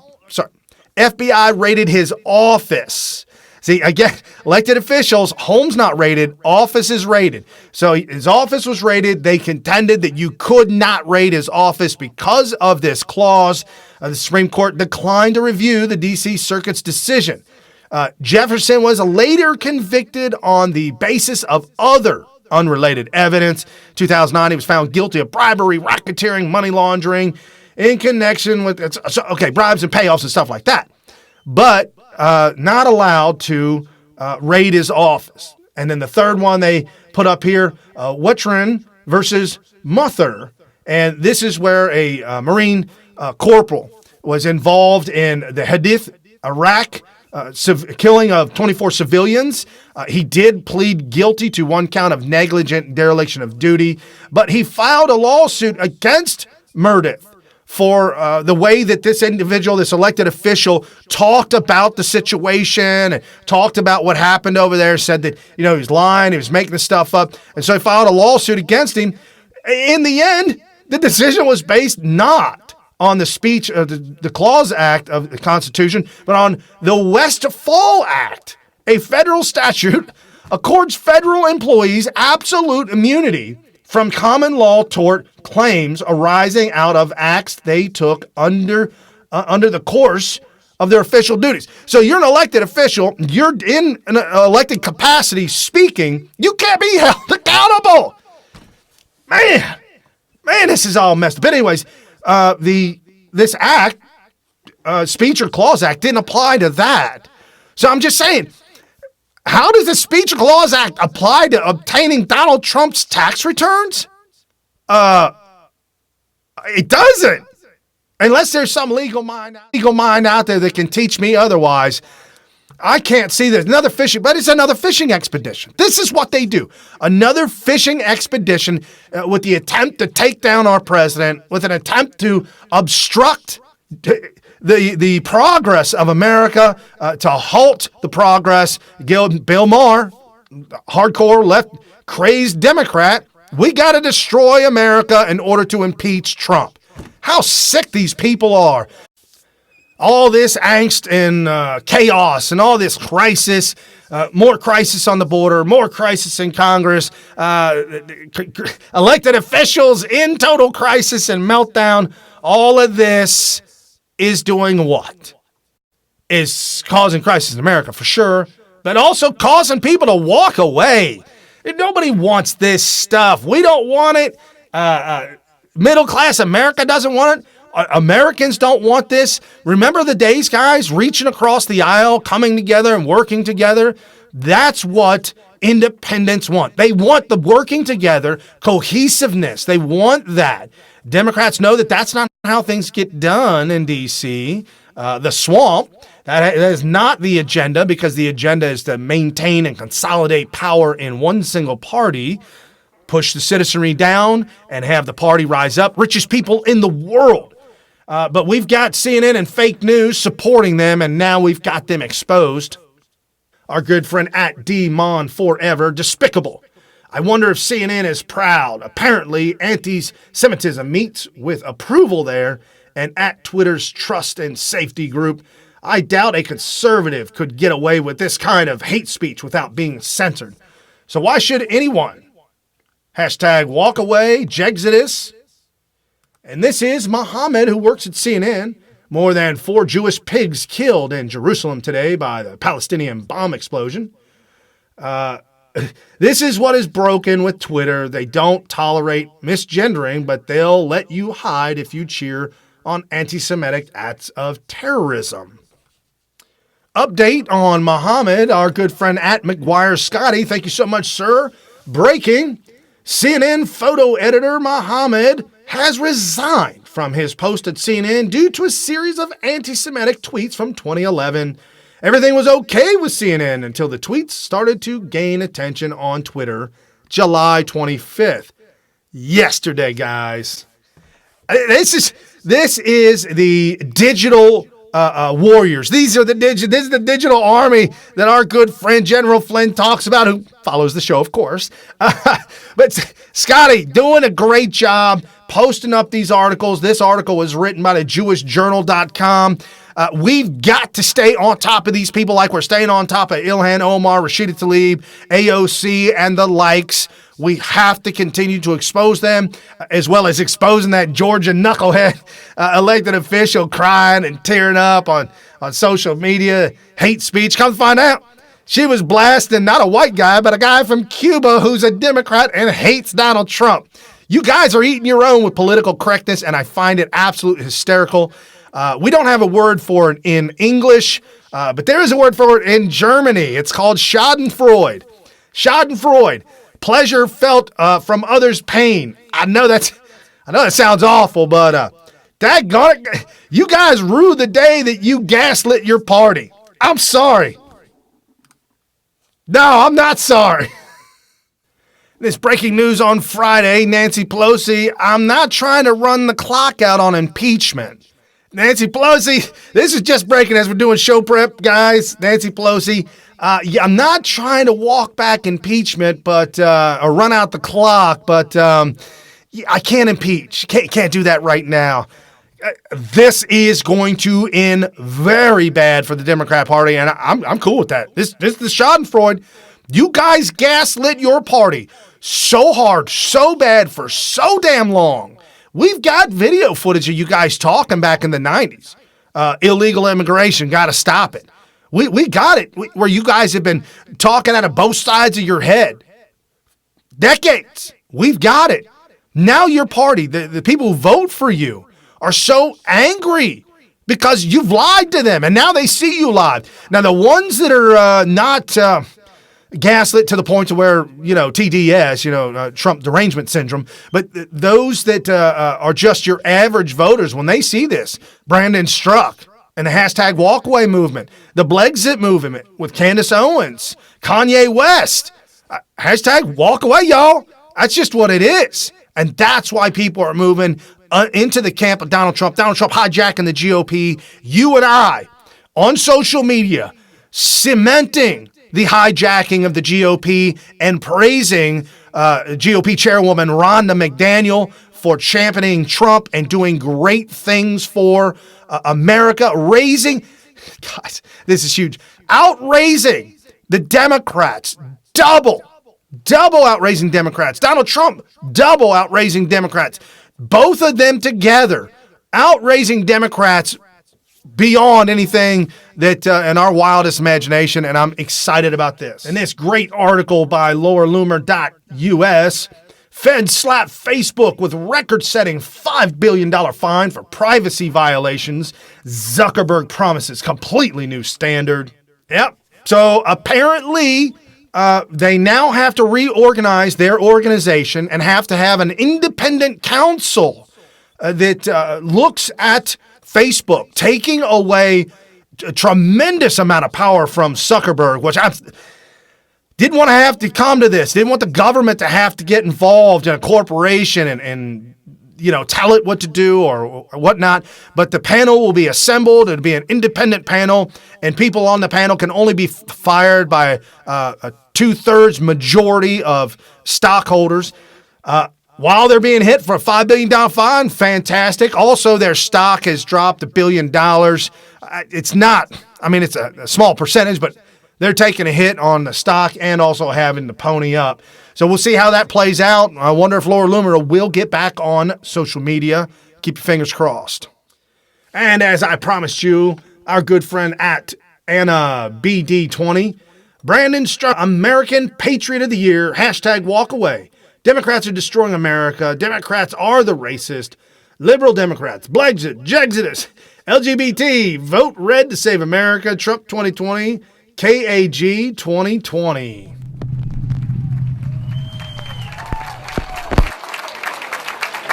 FBI raided his office. See, again, elected officials, home's not raided, office is raided. So his office was raided. They contended that you could not raid his office because of this clause. The Supreme Court declined to review the D.C. Circuit's decision. Jefferson was later convicted on the basis of other unrelated evidence. 2009, he was found guilty of bribery, racketeering, money laundering in connection with, bribes and payoffs and stuff like that. But not allowed to raid his office. And then the third one they put up here, Wetrin versus Muther. And this is where a Marine corporal was involved in the Hadith, Iraq, killing of 24 civilians. He did plead guilty to one count of negligent dereliction of duty, but he filed a lawsuit against Murdath for the way that this individual, this elected official, talked about the situation and talked about what happened over there, said that, he was lying, he was making the stuff up. And so he filed a lawsuit against him. In the end, the decision was based not on the speech of the Clause Act of the Constitution, but on the Westfall Act. A federal statute accords federal employees absolute immunity from common law tort claims arising out of acts they took under the course of their official duties. So you're an elected official, you're in an elected capacity speaking, you can't be held accountable. Man, this is all messed up. But anyways, this act, Speech or Clause Act, didn't apply to that. So I'm just saying, how does the Speech or Clause Act apply to obtaining Donald Trump's tax returns? It doesn't. Unless there's some legal mind out there that can teach me otherwise. I can't see there's another fishing, but it's another fishing expedition. This is what they do. Another fishing expedition with the attempt to take down our president, with an attempt to obstruct the progress of America, to halt the progress. Bill Maher, hardcore left, crazed Democrat, we got to destroy America in order to impeach Trump. How sick these people are. All this angst and chaos and all this crisis, more crisis on the border, more crisis in Congress, elected officials in total crisis and meltdown. All of this is doing what? Is causing crisis in America for sure, but also causing people to walk away. Nobody wants this stuff. We don't want it. Middle class America doesn't want it. Americans don't want this. Remember the days, guys, reaching across the aisle, coming together and working together? That's what independents want. They want the working together, cohesiveness. They want that. Democrats know that that's not how things get done in D.C. The swamp, that is not the agenda, because the agenda is to maintain and consolidate power in one single party, push the citizenry down, and have the party rise up. Richest people in the world. But we've got CNN and fake news supporting them, and now we've got them exposed. Our good friend at DMon Forever, despicable. I wonder if CNN is proud. Apparently, anti-Semitism meets with approval there, and at Twitter's Trust and Safety Group, I doubt a conservative could get away with this kind of hate speech without being censored. So why should anyone? Hashtag WalkAway, Jexodus. And this is Muhammad, who works at CNN. More than 4 Jewish pigs killed in Jerusalem today by the Palestinian bomb explosion. This is what is broken with Twitter. They don't tolerate misgendering, but they'll let you hide if you cheer on anti-Semitic acts of terrorism. Update on Muhammad, our good friend at McGuire Scotty. Thank you so much, sir. Breaking. CNN photo editor Muhammad has resigned from his post at CNN due to a series of anti-Semitic tweets from 2011. Everything was okay with CNN until the tweets started to gain attention on Twitter July 25th. Yesterday, guys. This is the digital warriors. This is the digital army that our good friend General Flynn talks about, who follows the show, of course. But Scotty, doing a great job posting up these articles. This article was written by the JewishJournal.com. We've got to stay on top of these people like we're staying on top of Ilhan Omar, Rashida Tlaib, AOC, and the likes. We have to continue to expose them, as well as exposing that Georgia knucklehead elected official crying and tearing up on social media, hate speech. Come to find out, she was blasting not a white guy, but a guy from Cuba who's a Democrat and hates Donald Trump. You guys are eating your own with political correctness, and I find it absolutely hysterical. We don't have a word for it in English, but there is a word for it in Germany. It's called Schadenfreude. Schadenfreude. Pleasure felt from others' pain. I know that sounds awful, but daggone it, you guys rue the day that you gaslit your party. I'm sorry. No, I'm not sorry. This breaking news on Friday, Nancy Pelosi, I'm not trying to run the clock out on impeachment. Nancy Pelosi, this is just breaking as we're doing show prep, guys. Nancy Pelosi, I'm not trying to walk back impeachment, but or run out the clock, but I can't impeach. Can't do that right now. This is going to end very bad for the Democrat Party, and I'm cool with that. This is the Schadenfreude. You guys gaslit your party so hard, so bad for so damn long. We've got video footage of you guys talking back in the 90s. Illegal immigration, got to stop it. We got it, where you guys have been talking out of both sides of your head. Decades. We've got it. Now your party, the people who vote for you, are so angry because you've lied to them, and now they see you lied. Now, the ones that are not gaslit to the point to where, TDS, Trump derangement syndrome, but those that are just your average voters, when they see this, Brandon Struck and the hashtag WalkAway movement, the Blexit movement with Candace Owens, Kanye West, hashtag WalkAway, y'all. That's just what it is. And that's why people are moving into the camp of Donald Trump hijacking the GOP. You and I, on social media, cementing the hijacking of the GOP and praising GOP chairwoman Rhonda McDaniel for championing Trump and doing great things for America, guys, this is huge, outraising the Democrats, double outraising Democrats. Donald Trump, double outraising Democrats. Both of them together, outraising Democrats beyond anything that in our wildest imagination, and I'm excited about this. And this great article by lowerloomer.us, Feds slap Facebook with record-setting $5 billion fine for privacy violations. Zuckerberg promises completely new standard. Yep. So apparently, they now have to reorganize their organization and have to have an independent council that looks at Facebook, taking away a tremendous amount of power from Zuckerberg, which I didn't want to have to come to this. Didn't want the government to have to get involved in a corporation and tell it what to do or whatnot. But the panel will be assembled. It'll be an independent panel, and people on the panel can only be fired by a 2/3 majority of stockholders. While they're being hit for a $5 billion fine, fantastic. Also, their stock has dropped $1 billion. It's a small percentage, but they're taking a hit on the stock and also having to pony up. So we'll see how that plays out. I wonder if Laura Loomer will get back on social media. Keep your fingers crossed. And as I promised you, our good friend at AnnaBD20, Brandon Struck, American Patriot of the Year, hashtag WalkAway. Democrats are destroying America. Democrats are the racist. Liberal Democrats, Blexit, Jexodus, LGBT, vote red to save America, Trump 2020, KAG 2020.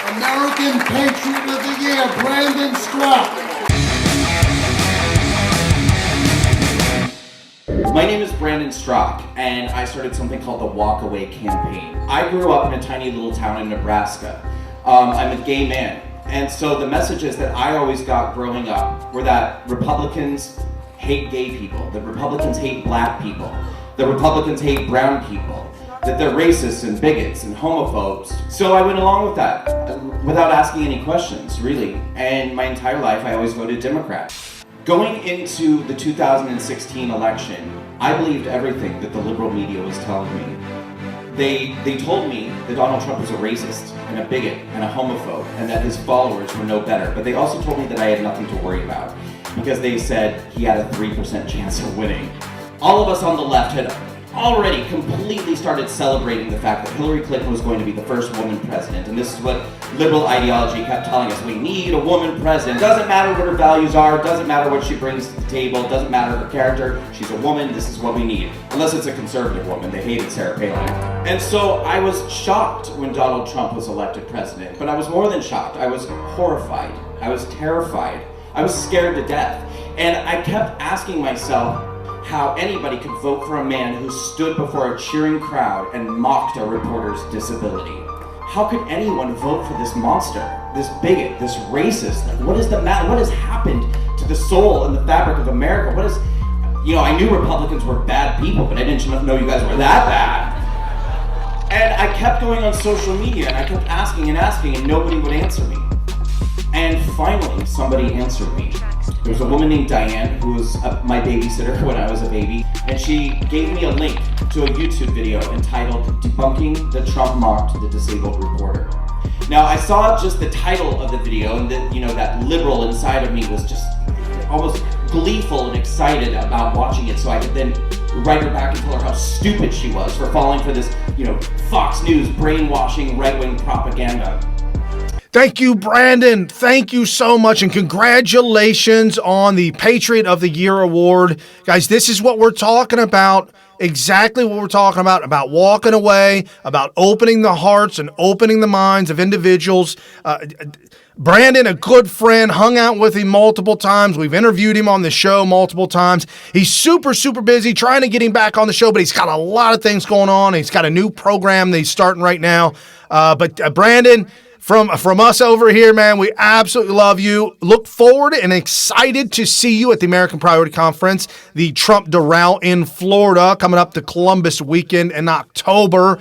American Patriot of the Year, Brandon Struck. My name is Brandon Struck, and I started something called the WalkAway campaign. I grew up in a tiny little town in Nebraska. I'm a gay man, and so the messages that I always got growing up were that Republicans hate gay people, that Republicans hate black people, that Republicans hate brown people, that they're racists and bigots and homophobes. So I went along with that without asking any questions, really. And my entire life, I always voted Democrat. Going into the 2016 election, I believed everything that the liberal media was telling me. They told me that Donald Trump was a racist and a bigot and a homophobe and that his followers were no better. But they also told me that I had nothing to worry about because they said he had a 3% chance of winning. All of us on the left had already completely started celebrating the fact that Hillary Clinton was going to be the first woman president. And this is what liberal ideology kept telling us. We need a woman president. Doesn't matter what her values are, doesn't matter what she brings to the table, doesn't matter her character. She's a woman, this is what we need. Unless it's a conservative woman. They hated Sarah Palin. And so I was shocked when Donald Trump was elected president. But I was more than shocked. I was horrified. I was terrified. I was scared to death. And I kept asking myself how anybody could vote for a man who stood before a cheering crowd and mocked a reporter's disability. How could anyone vote for this monster, this bigot, this racist? Like, what is the matter? What has happened to the soul and the fabric of America? What is, you know, I knew Republicans were bad people, but I didn't know you guys were that bad. And I kept going on social media and I kept asking and nobody would answer me. And finally, somebody answered me. There was a woman named Diane who was my babysitter when I was a baby, and she gave me a link to a YouTube video entitled Debunking the Trump Mocked the Disabled Reporter. Now, I saw just the title of the video, and that liberal inside of me was just almost gleeful and excited about watching it, so I could then write her back and tell her how stupid she was for falling for this, Fox News brainwashing right-wing propaganda. Thank you, Brandon. Thank you so much, and congratulations on the Patriot of the Year award. Guys, this is what we're talking about, exactly what we're talking about walking away, about opening the hearts and opening the minds of individuals. Brandon, a good friend, hung out with him multiple times. We've interviewed him on the show multiple times. He's super, super busy trying to get him back on the show, but he's got a lot of things going on. He's got a new program that he's starting right now. But Brandon, From us over here, man, we absolutely love you. Look forward and excited to see you at the American Priority Conference, the Trump Doral in Florida, coming up to Columbus weekend in October.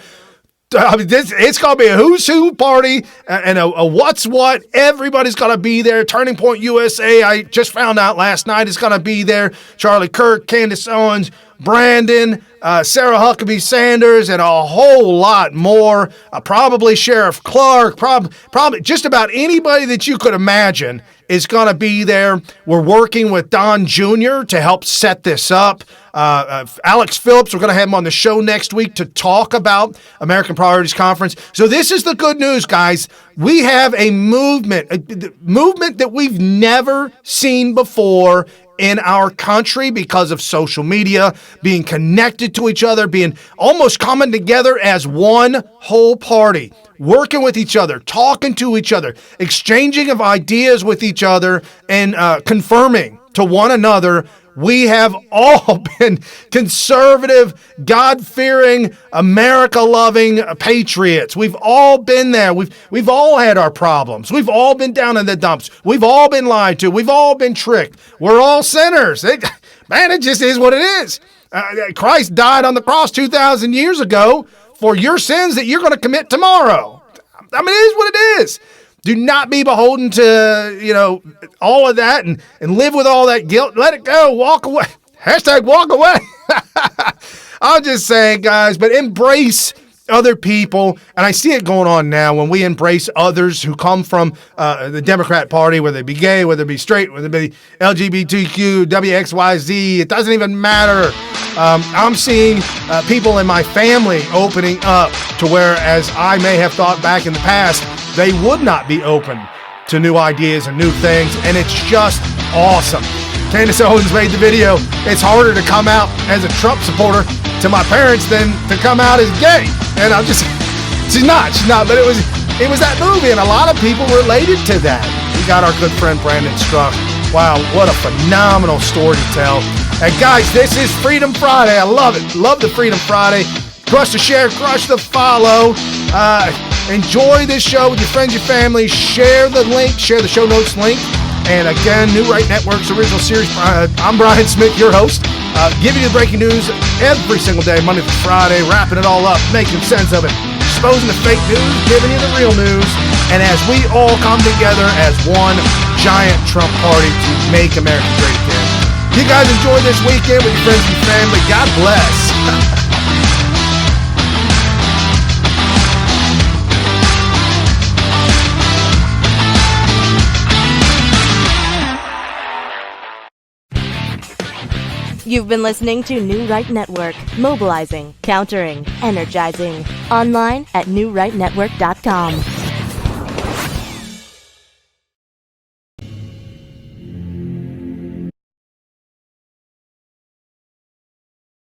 It's going to be a who's who party and a what's what. Everybody's going to be there. Turning Point USA, I just found out last night, is going to be there. Charlie Kirk, Candace Owens, Brandon, Sarah Huckabee Sanders, and a whole lot more. Probably Sheriff Clark, probably just about anybody that you could imagine is going to be there. We're working with Don Jr. to help set this up. Alex Phillips, we're going to have him on the show next week to talk about American Priorities Conference. So this is the good news, guys. We have a movement that we've never seen before in our country because of social media, being connected to each other, being almost coming together as one whole party, working with each other, talking to each other, exchanging of ideas with each other, and confirming to one another we have all been conservative, God-fearing, America-loving patriots. We've all been there. We've all had our problems. We've all been down in the dumps. We've all been lied to. We've all been tricked. We're all sinners. Man, it just is what it is. Christ died on the cross 2,000 years ago for your sins that you're going to commit tomorrow. I mean, it is what it is. Do not be beholden to, all of that and live with all that guilt. Let it go. Walk away. Hashtag walk away. I'm just saying, guys, but embrace other people. And I see it going on now when we embrace others who come from the Democrat Party, whether they be gay, whether they be straight, whether they be LGBTQ, WXYZ. It doesn't even matter. I'm seeing people in my family opening up to where, as I may have thought back in the past, they would not be open to new ideas and new things, and it's just awesome. Candace Owens made the video. It's harder to come out as a Trump supporter to my parents than to come out as gay. And I'm just, she's not, but it was that movie, and a lot of people related to that. We got our good friend Brandon Struck. Wow, what a phenomenal story to tell. And guys, this is Freedom Friday. I love it. Love the Freedom Friday. Crush the share, crush the follow. Enjoy this show with your friends, your family. Share the link, share the show notes link. And again, New Right Network's original series. I'm Brian Smith, your host. Giving you the breaking news every single day, Monday through Friday, wrapping it all up, making sense of it, exposing the fake news, giving you the real news. And as we all come together as one giant Trump party to make America great again. You guys enjoy this weekend with your friends and family. God bless. You've been listening to New Right Network, mobilizing, countering, energizing. Online at newrightnetwork.com.